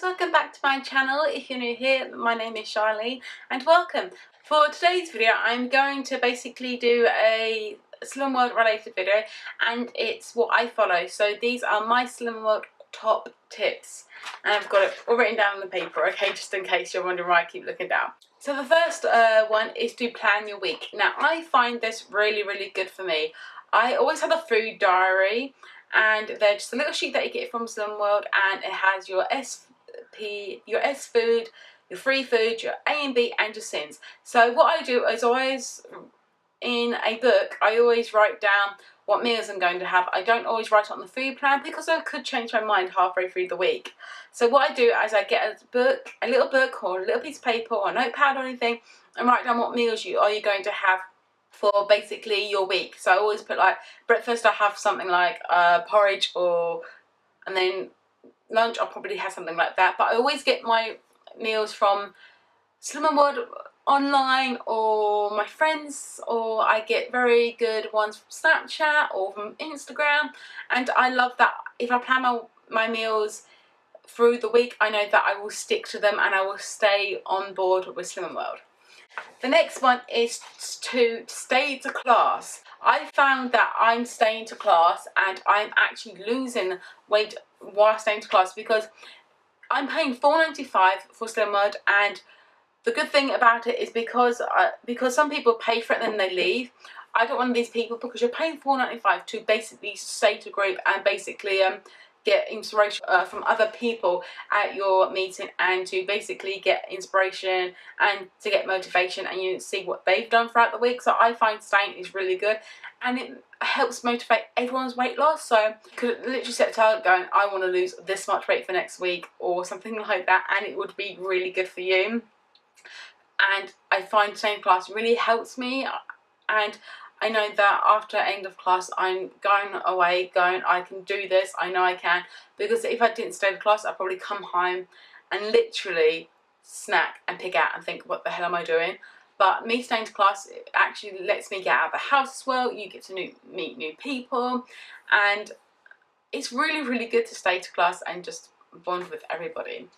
welcome back to my channel. If you're new here, my name is Charleane and welcome. For today's video I'm going to basically do a Slim World related video, and it's what I follow. So these are my Slim World top tips, and I've got it all written down on the paper, okay, just in case you're wondering why I keep looking down. So the first one is to plan your week. Now I find this really good for me. I always have a food diary, and they're just a little sheet that you get from Slim World, and it has your SP, your S food, your free food, your A and B, and your sins. So what I do is always, in a book, I always write down what meals I'm going to have. I don't always write it on the food plan because I could change my mind halfway through the week. So what I do is I get a book, a little book or a little piece of paper or a notepad or anything, and write down what meals you going to have for basically your week. So I always put, like, breakfast I have something like porridge, and then lunch I'll probably have something like that. But I always get my meals from Slim World online or my friends, or I get very good ones from Snapchat or from Instagram, and I love that. If I plan my meals through the week, I know that I will stick to them and I will stay on board with Slim World. The next one is to stay to class. I found that I'm staying to class and I'm actually losing weight while staying to class because I'm paying $4.95 for Slim World, and the good thing about it is because some people pay for it and then they leave. I don't want these people, because you're paying $4.95 to basically stay to group and basically get inspiration from other people at your meeting, and to basically get inspiration and to get motivation, and you see what they've done throughout the week. So I find staying is really good, and it helps motivate everyone's weight loss. So you could literally set a target going, I want to lose this much weight for next week or something like that, and it would be really good for you. And I find staying in class really helps me, and I know that after end of class I'm going away going, I can do this, I know I can, because if I didn't stay to class I'd probably come home and literally snack and pig out and think, what the hell am I doing? But me staying to class, it actually lets me get out of the house as well. You get to meet new people, and it's really good to stay to class and just bond with everybody.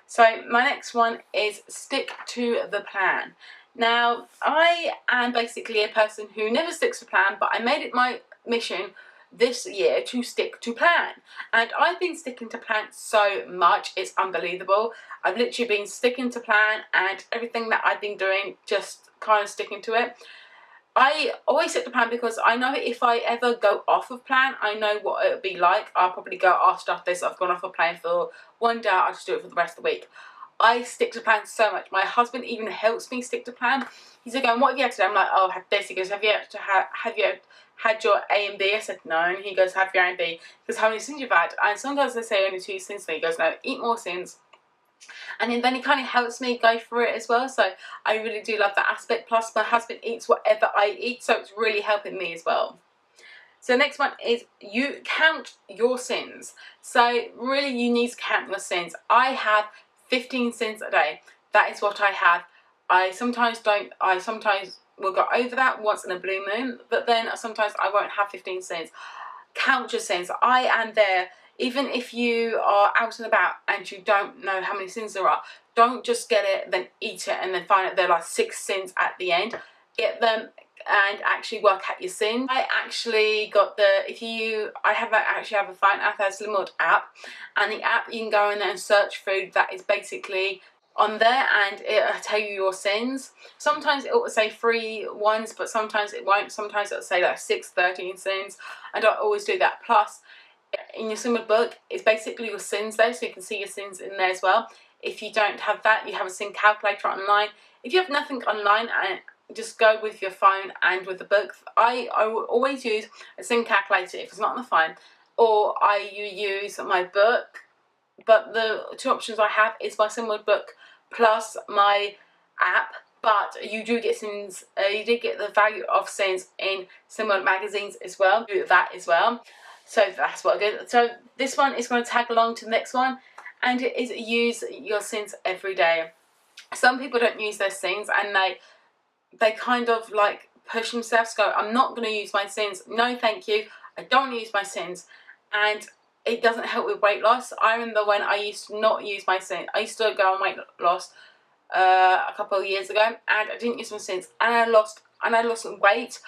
So my next one is stick to the plan. Now, I am basically a person who never sticks to plan, but I made it my mission this year to stick to plan. And I've been sticking to plan so much, it's unbelievable. I've literally been sticking to plan, and everything that I've been doing, just kind of sticking to it. I always stick to plan because I know if I ever go off of plan, I know what it would be like. I'll probably go, oh, stuff this, I've gone off of plan for one day, I'll just do it for the rest of the week. I stick to plan so much. My husband even helps me stick to plan. He's like going, what have you had today? I'm like, oh, I have this. He goes, have you had your A and B? I said, no. And he goes, have your A and B. He goes, how many sins you've had? And sometimes they say only 2 sins. So he goes, no, eat more sins. And then he kind of helps me go through it as well. So I really do love that aspect. Plus my husband eats whatever I eat, so it's really helping me as well. So the next one is you count your sins. So really you need to count your sins. I have 15 sins a day. That is what I have. I sometimes don't. I sometimes will go over that once in a blue moon, but then sometimes I won't have 15 sins. Count your sins. I am there. Even if you are out and about and you don't know how many sins there are, don't just get it, then eat it, and then find out there are like 6 sins at the end. Get them and actually work out your sins. I actually got the, I actually have a phone app, a Slim World app, and the app, you can go in there and search food that is basically on there, and it'll tell you your sins. Sometimes it will say 3 ones, but sometimes it won't. Sometimes it'll say like 6, 13 sins. I don't always do that. Plus, in your Slim World book, it's basically your sins there, so you can see your sins in there as well. If you don't have that, you have a sin calculator online. If you have nothing online, and just go with your phone and with the book. I will always use a sin calculator if it's not on the phone, or I use my book. But the 2 options I have is my Slim World book plus my app. But you do get sins. You do get the value of sins in Slim World magazines as well. Do that as well. So that's what I get. So this one is going to tag along to the next one, and it is use your sins every day. Some people don't use their sins, and they kind of like push themselves, go, I'm not going to use my sins. No, thank you. I don't use my sins. And it doesn't help with weight loss. I remember when I used to not use my Sins. I used to go on weight loss a couple of years ago, and I didn't use my Sins, and I lost some weight,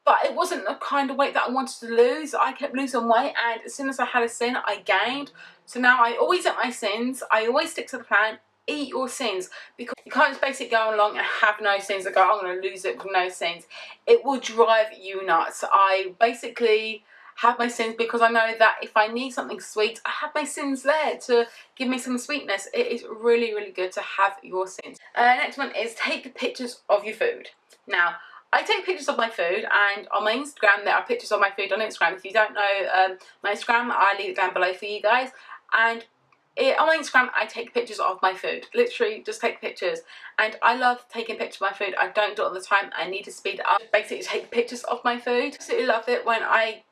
but it wasn't the kind of weight that I wanted to lose. I kept losing weight, and as soon as I had a Sin, I gained. So now I always eat my Sins. I always stick to the plan. Eat your Sins, because you can't just basically go along and have no Sins and go, I'm going to lose it with no Sins. It will drive you nuts. I basically have my Sins because I know that if I need something sweet, I have my Sins there to give me some sweetness. It is really, really good to have your Sins. Next one is take pictures of your food. Now, I take pictures of my food, and on my Instagram there are pictures of my food on Instagram. If you don't know my Instagram, I'll leave it down below for you guys. And on my Instagram, I take pictures of my food. Literally, just take pictures. And I love taking pictures of my food. I don't do it all the time. I need to speed it up. Basically, take pictures of my food. I absolutely love it when I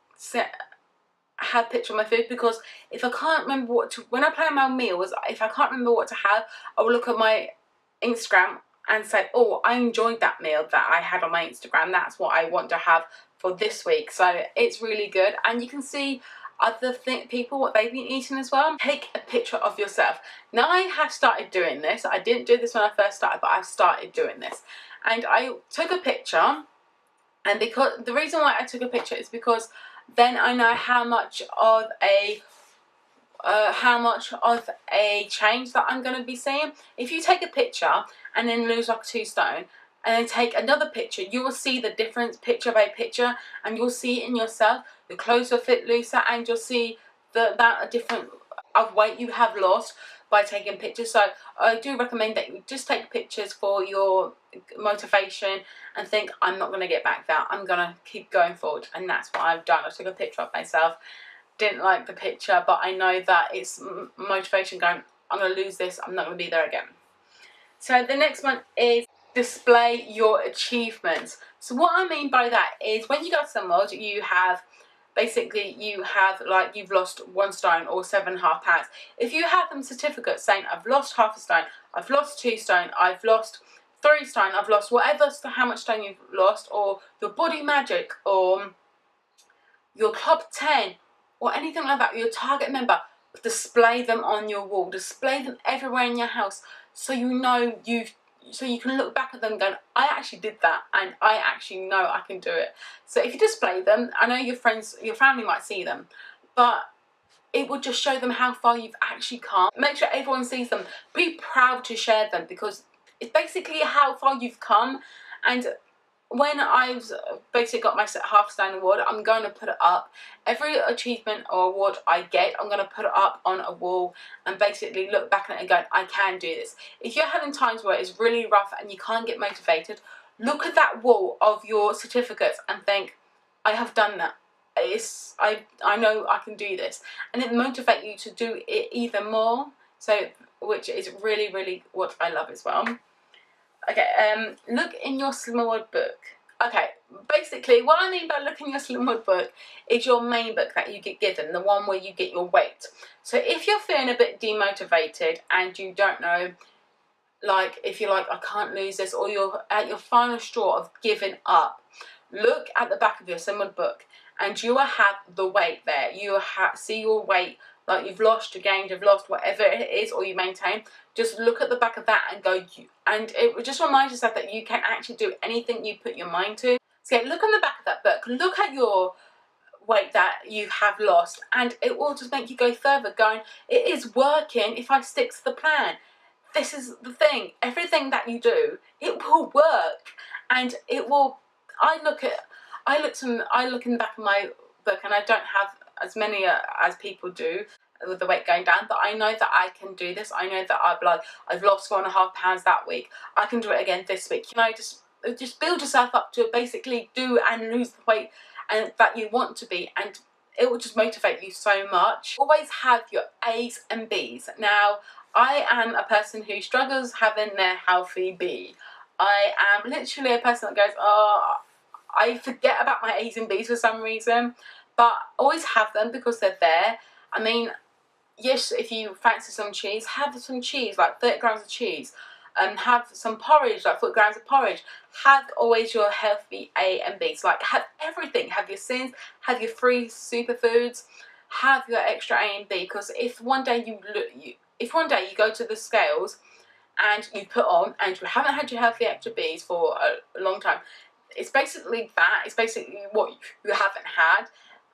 have pictures of my food, because if I can't remember when I plan my meals, if I can't remember what to have, I will look at my Instagram and say, oh, I enjoyed that meal that I had on my Instagram. That's what I want to have for this week. So it's really good. And you can see other people, what they've been eating as well. Take a picture of yourself. Now, I have started doing this. I didn't do this when I first started, but I've started doing this. And I took a picture, and because the reason why I took a picture is because then I know how much of a change that I'm going to be seeing. If you take a picture and then lose like 2 stone, and then take another picture, you will see the difference picture by picture, and you'll see it in yourself. Your clothes will fit looser, and you'll see the amount of different of weight you have lost by taking pictures. So I do recommend that you just take pictures for your motivation and think, I'm not going to get back there, I'm going to keep going forward. And that's what I've done. I took a picture of myself, didn't like the picture, but I know that it's motivation going, I'm going to lose this, I'm not going to be there again. So the next one is display your achievements. So what I mean by that is when you go to some world, you have like you've lost 1 stone or 7.5 pounds. If you have them certificates saying I've lost 0.5 stone, I've lost 2 stone, I've lost 3 stone, I've lost whatever, how much stone you've lost, or your body magic, or your club 10, or anything like that, your target member, display them on your wall, display them everywhere in your house, so you know so you can look back at them going, I actually did that, and I actually know I can do it. So if you display them, I know your friends, your family might see them, but it will just show them how far you've actually come. Make sure everyone sees them. Be proud to share them, because it's basically how far you've come. And when I've basically got my 0.5 stone award, I'm going to put it up. Every achievement or award I get, I'm going to put it up on a wall and basically look back at it and go, I can do this. If you're having times where it's really rough and you can't get motivated, look at that wall of your certificates and think, I have done that. I know I can do this. And it motivates you to do it even more. So, which is really, really what I love as well. Okay, look in your Slimwood book. Okay, basically what I mean by look in your Slimwood book is your main book that you get given, the one where you get your weight. So if you're feeling a bit demotivated and you don't know, like if you're like, I can't lose this, or you're at your final straw of giving up, look at the back of your Slimwood book and you will have the weight there. You will see your weight, like you've lost, you gained, you've lost, whatever it is, or you maintain. Just look at the back of that and go, and it will just remind yourself that you can actually do anything you put your mind to. So look on the back of that book, look at your weight that you have lost, and it will just make you go further, going, it is working if I stick to the plan. This is the thing, everything that you do, it will work, and it will. I look in the back of my book, and I don't have as many as people do with the weight going down, but I know that I can do this. I know that I've lost 4.5 pounds that week. I can do it again this week. You know, just build yourself up to basically do and lose the weight and that you want to be, and it will just motivate you so much. Always have your A's and B's. Now, I am a person who struggles having their healthy B. I am literally a person that goes, oh, I forget about my A's and B's for some reason, but always have them because they're there. I mean, yes, if you fancy some cheese, have some cheese, like 30 grams of cheese. Have some porridge, like 40 grams of porridge. Have always your healthy A and B's. Like, have everything. Have your sins, have your free superfoods. have your extra A and B, because if one day you go to the scales and you put on and you haven't had your healthy extra B's for a long time, it's basically that. It's basically what you haven't had.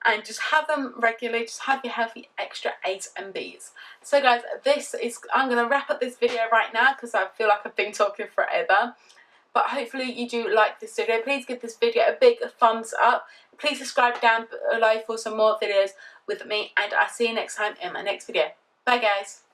And just have them regularly, just have your healthy extra A's and B's. So guys, I'm going to wrap up this video right now because I feel like I've been talking forever. But hopefully you do like this video. Please give this video a big thumbs up. Please subscribe down below for some more videos with me. And I'll see you next time in my next video. Bye guys.